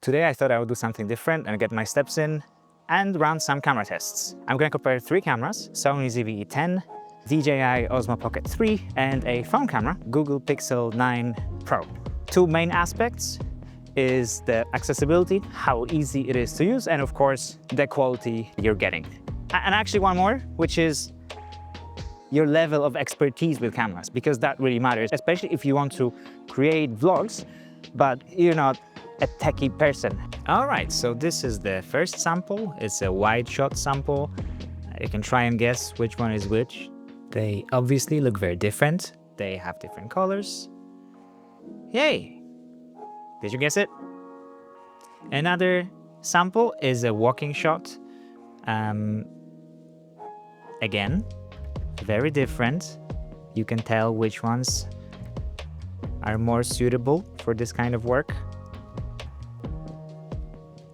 Today I thought I would do something different and get my steps in and run some camera tests. I'm going to compare 3 cameras, Sony ZV-E10, DJI Osmo Pocket 3 and a phone camera, Google Pixel 9 Pro. 2 main aspects is the accessibility, how easy it is to use, and of course the quality you're getting. And actually one more, which is your level of expertise with cameras, because that really matters, especially if you want to create vlogs, but you're not a techie person. All right, so this is the first sample. It's a wide shot sample. You can try and guess which one is which. They obviously look very different. They have different colors. Yay! Did you guess it? Another sample is a walking shot. Again, very different. You can tell which ones are more suitable for this kind of work.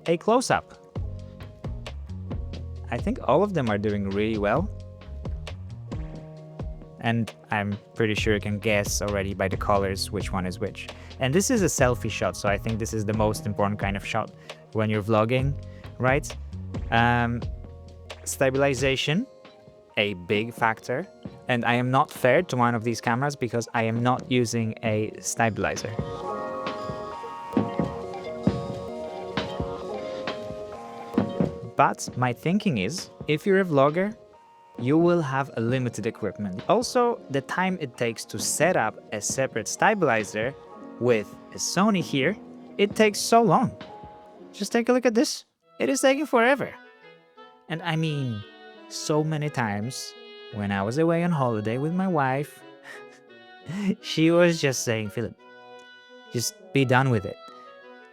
A close-up. I think all of them are doing really well. And I'm pretty sure you can guess already by the colors which one is which. And this is a selfie shot, so I think this is the most important kind of shot when you're vlogging, right? Stabilization, a big factor. And I am not fair to one of these cameras because I am not using a stabilizer. But my thinking is, if you're a vlogger, you will have a limited equipment. Also, the time it takes to set up a separate stabilizer with a Sony here, it takes so long. Just take a look at this. It is taking forever. And I mean, so many times when I was away on holiday with my wife, she was just saying, Philip, just be done with it.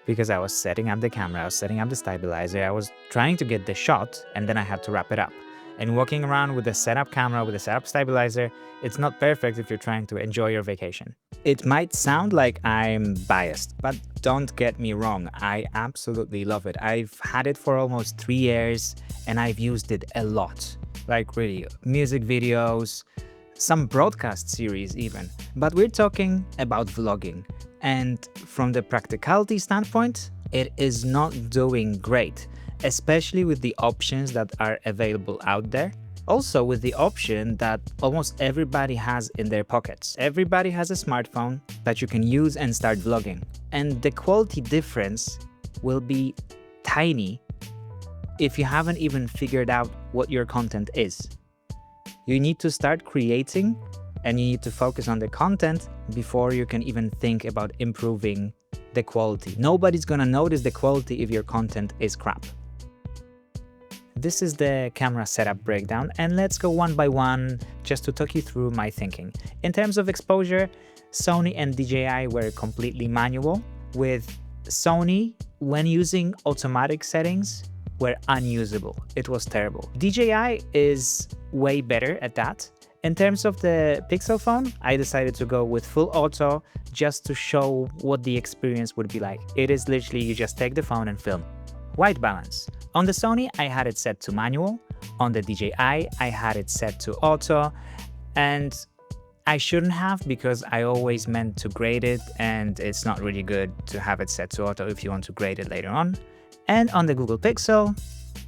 Because I was setting up the camera, I was setting up the stabilizer, I was trying to get the shot, and then I had to wrap it up. And walking around with a setup camera, with a setup stabilizer, it's not perfect if you're trying to enjoy your vacation. It might sound like I'm biased, but don't get me wrong, I absolutely love it. I've had it for almost 3 years, and I've used it a lot. Like really, music videos, some broadcast series even. But we're talking about vlogging. And from the practicality standpoint, it is not doing great, especially with the options that are available out there. Also with the option that almost everybody has in their pockets. Everybody has a smartphone that you can use and start vlogging. And the quality difference will be tiny if you haven't even figured out what your content is. You need to start creating and you need to focus on the content before you can even think about improving the quality. Nobody's gonna notice the quality if your content is crap. This is the camera setup breakdown, and let's go one by one just to talk you through my thinking. In terms of exposure, Sony and DJI were completely manual. With Sony, when using automatic settings, were unusable. It was terrible. DJI is way better at that. In terms of the Pixel phone, I decided to go with full auto just to show what the experience would be like. It is literally you just take the phone and film. White balance. On the Sony, I had it set to manual. On the DJI, I had it set to auto. And I shouldn't have because I always meant to grade it and it's not really good to have it set to auto if you want to grade it later on. And on the Google Pixel,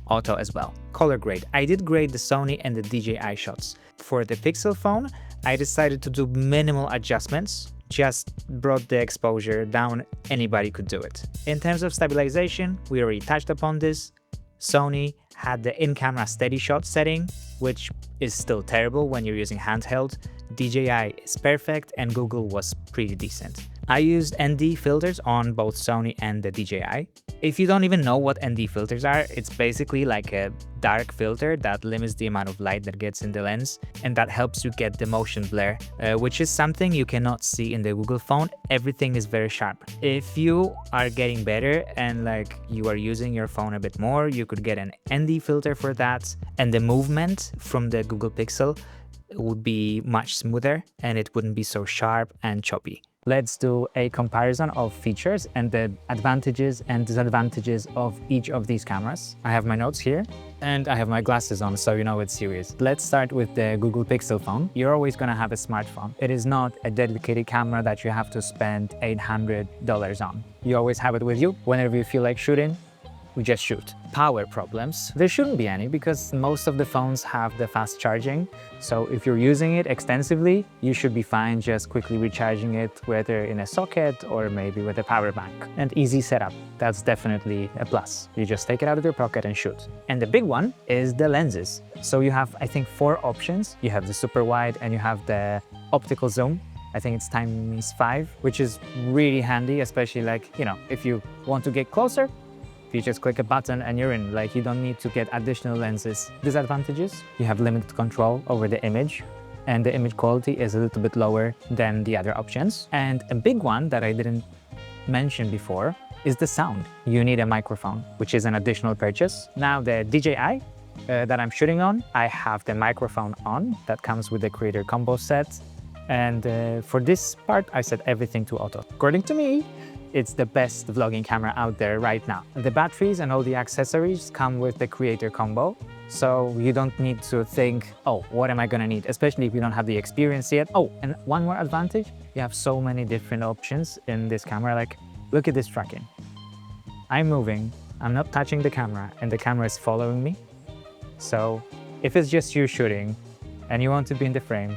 auto as well. Color grade. I did grade the Sony and the DJI shots. For the Pixel phone, I decided to do minimal adjustments, just brought the exposure down, anybody could do it. In terms of stabilization, we already touched upon this. Sony had the in-camera steady shot setting, which is still terrible when you're using handheld. DJI is perfect and Google was pretty decent. I used ND filters on both Sony and the DJI. If you don't even know what ND filters are, it's basically like a dark filter that limits the amount of light that gets in the lens, and that helps you get the motion blur, which is something you cannot see in the Google phone. Everything is very sharp. If you are getting better and like you are using your phone a bit more, you could get an ND filter for that, and the movement from the Google Pixel would be much smoother and it wouldn't be so sharp and choppy. Let's do a comparison of features and the advantages and disadvantages of each of these cameras. I have my notes here and I have my glasses on, so you know it's serious. Let's start with the Google Pixel phone. You're always gonna have a smartphone. It is not a dedicated camera that you have to spend $800 on. You always have it with you. Whenever you feel like shooting, we just shoot. Power problems. There shouldn't be any because most of the phones have the fast charging. So if you're using it extensively, you should be fine just quickly recharging it, whether in a socket or maybe with a power bank. And easy setup. That's definitely a plus. You just take it out of your pocket and shoot. And the big one is the lenses. So you have, I think, 4 options. You have the super wide and you have the optical zoom. I think it's ×5, which is really handy, especially like, you know, if you want to get closer, you just click a button and you're in. Like, you don't need to get additional lenses. Disadvantages: you have limited control over the image and the image quality is a little bit lower than the other options. And a big one that I didn't mention before is the sound. You need a microphone, which is an additional purchase. Now the DJI that I'm shooting on, I have the microphone on that comes with the creator combo set. And for this part, I set everything to auto. According to me, it's the best vlogging camera out there right now. The batteries and all the accessories come with the creator combo, so you don't need to think, oh, what am I gonna need? Especially if you don't have the experience yet. Oh, and one more advantage, you have so many different options in this camera. Like, look at this tracking. I'm moving, I'm not touching the camera, and the camera is following me. So if it's just you shooting and you want to be in the frame,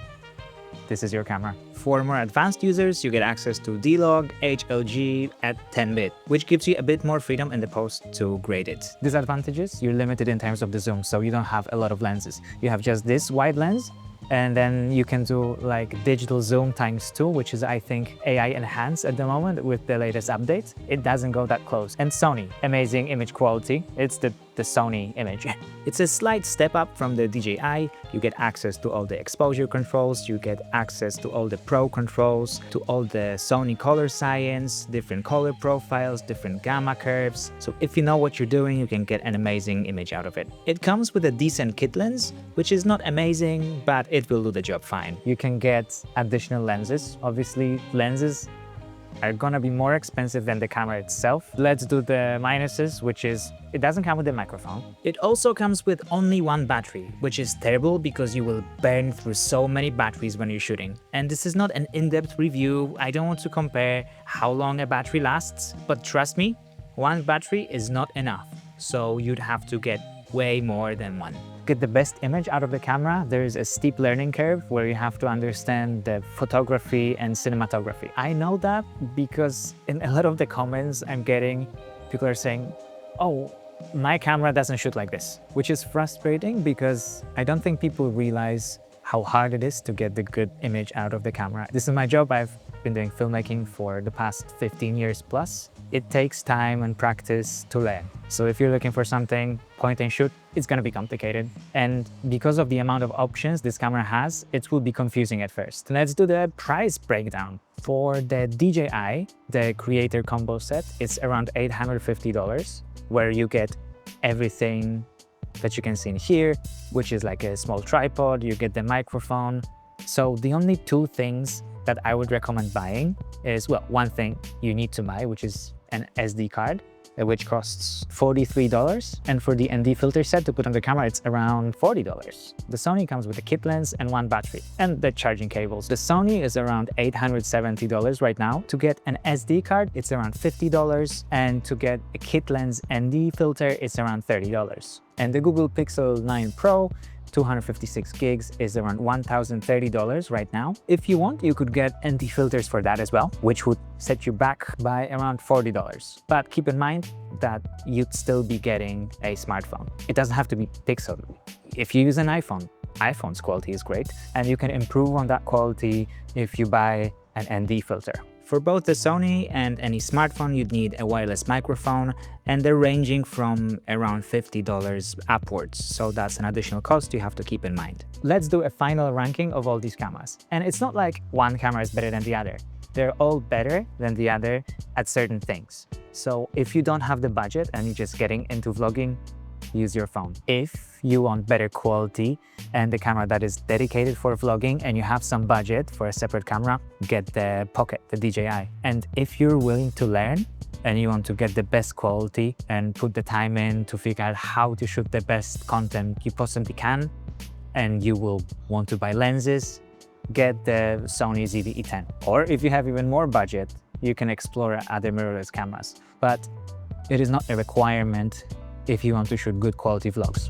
this is your camera. For more advanced users, you get access to D-Log HLG at 10-bit, which gives you a bit more freedom in the post to grade it. Disadvantages: you're limited in terms of the zoom, so you don't have a lot of lenses. You have just this wide lens, and then you can do like digital zoom ×2, which is, I think, AI enhanced at the moment with the latest updates. It doesn't go that close. And Sony, amazing image quality. It's the Sony image. It's a slight step up from the DJI. You get access to all the exposure controls, you get access to all the pro controls, to all the Sony color science, different color profiles, different gamma curves. So if you know what you're doing, you can get an amazing image out of it. It comes with a decent kit lens, which is not amazing, but it will do the job fine. You can get additional lenses. Obviously, lenses are gonna be more expensive than the camera itself. Let's do the minuses, which is it doesn't come with a microphone. It also comes with only one battery, which is terrible because you will burn through so many batteries when you're shooting. And this is not an in-depth review. I don't want to compare how long a battery lasts, but trust me, one battery is not enough. So you'd have to get way more than one. Get the best image out of the camera, there is a steep learning curve where you have to understand the photography and cinematography. I know that because in a lot of the comments I'm getting, people are saying, oh, my camera doesn't shoot like this, which is frustrating because I don't think people realize how hard it is to get the good image out of the camera. This is my job. I've been doing filmmaking for the past 15 years plus. It takes time and practice to learn. So if you're looking for something point and shoot, it's gonna be complicated. And because of the amount of options this camera has, it will be confusing at first. Let's do the price breakdown. For the DJI, the creator combo set, it's around $850, where you get everything that you can see in here, which is like a small tripod, you get the microphone. So the only 2 things that I would recommend buying is, well, one thing you need to buy, which is an SD card, which costs $43. And for the ND filter set to put on the camera, it's around $40. The Sony comes with a kit lens and 1 battery and the charging cables. The Sony is around $870 right now. To get an SD card, it's around $50. And to get a kit lens ND filter, it's around $30. And the Google Pixel 9 Pro, 256 gigs, is around $1,030 right now. If you want, you could get ND filters for that as well, which would set you back by around $40. But keep in mind that you'd still be getting a smartphone. It doesn't have to be Pixel. If you use an iPhone, iPhone's quality is great, and you can improve on that quality if you buy an ND filter. For both the Sony and any smartphone, you'd need a wireless microphone, and they're ranging from around $50 upwards. So that's an additional cost you have to keep in mind. Let's do a final ranking of all these cameras. And it's not like one camera is better than the other. They're all better than the other at certain things. So if you don't have the budget and you're just getting into vlogging, use your phone. If you want better quality and a camera that is dedicated for vlogging and you have some budget for a separate camera, get the Pocket, the DJI. And if you're willing to learn and you want to get the best quality and put the time in to figure out how to shoot the best content you possibly can, and you will want to buy lenses, get the Sony ZV-E10. Or if you have even more budget, you can explore other mirrorless cameras. But it is not a requirement if you want to shoot good quality vlogs.